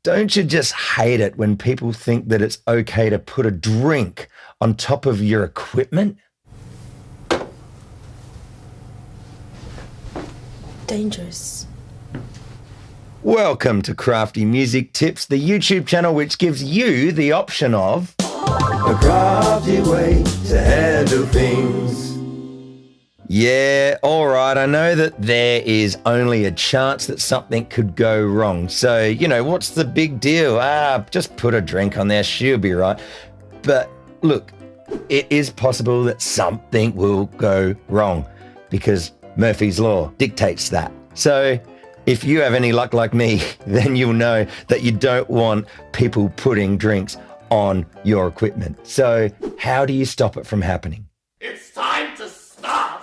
Don't you just hate it when people think that it's okay to put a drink on top of your equipment? Dangerous. Welcome to Crafty Music Tips, the YouTube channel which gives you the option of a crafty way to handle things. Yeah, all right, I know that there is only a chance that something could go wrong. So, what's the big deal? Just put a drink on there, she'll be right. But look, it is possible that something will go wrong because Murphy's Law dictates that. So if you have any luck like me, then you'll know that you don't want people putting drinks on your equipment. So how do you stop it from happening? It's time to stop!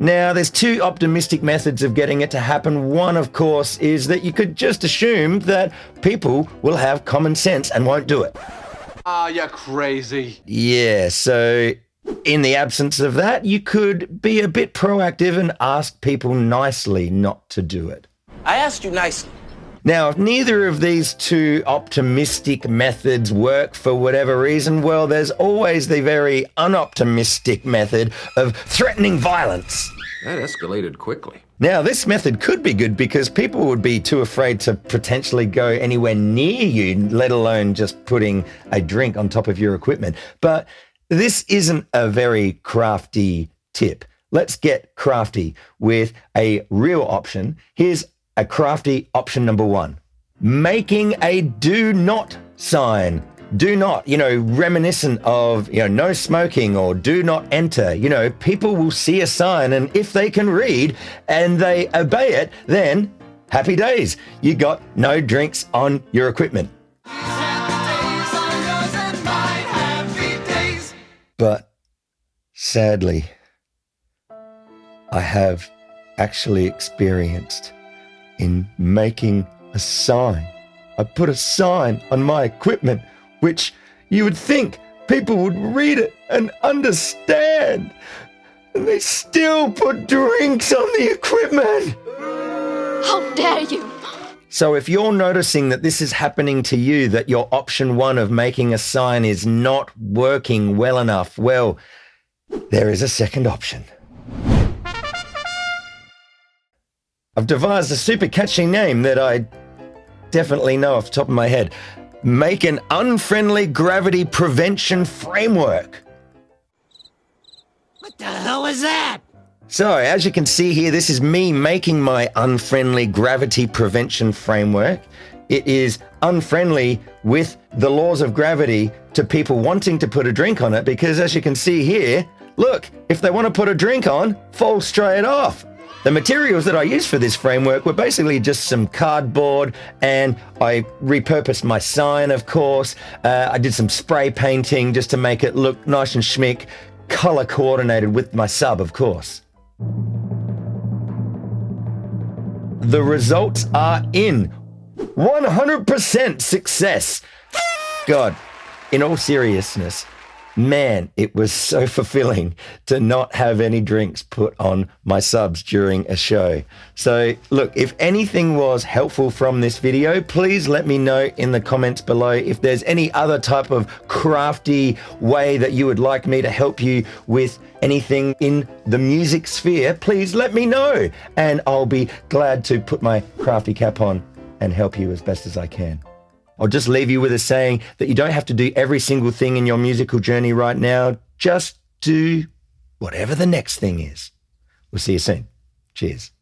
Now, there's two optimistic methods of getting it to happen. One, of course, is that you could just assume that people will have common sense and won't do it. You're crazy. Yeah, so in the absence of that, you could be a bit proactive and ask people nicely not to do it. I asked you nicely. Now, if neither of these two optimistic methods work for whatever reason, well, there's always the very unoptimistic method of threatening violence. That escalated quickly. Now, this method could be good because people would be too afraid to potentially go anywhere near you, let alone just putting a drink on top of your equipment. But this isn't a very crafty tip. Let's get crafty with a real option. Here's a crafty option number one. Making a do not sign. Do not, reminiscent of, no smoking or do not enter. People will see a sign, and if they can read and they obey it, then happy days. You got no drinks on your equipment. But sadly, I have actually experienced in making a sign. I put a sign on my equipment, which you would think people would read it and understand. And they still put drinks on the equipment. How dare you! So if you're noticing that this is happening to you, that your option one of making a sign is not working well enough, well, there is a second option. I've devised a super catchy name that I definitely know off the top of my head. Make an unfriendly gravity prevention framework. What the hell is that? So, as you can see here, this is me making my unfriendly gravity prevention framework. It is unfriendly with the laws of gravity to people wanting to put a drink on it because, as you can see here, look, if they want to put a drink on, fall straight off. The materials that I used for this framework were basically just some cardboard, and I repurposed my sign, of course. I did some spray painting just to make it look nice and schmick, color coordinated with my sub, of course. The results are in. 100% success. God, in all seriousness, man, it was so fulfilling to not have any drinks put on my subs during a show. So look, if anything was helpful from this video, please let me know in the comments below. If there's any other type of crafty way that you would like me to help you with anything in the music sphere, please let me know. And I'll be glad to put my crafty cap on and help you as best as I can. I'll just leave you with a saying that you don't have to do every single thing in your musical journey right now. Just do whatever the next thing is. We'll see you soon. Cheers.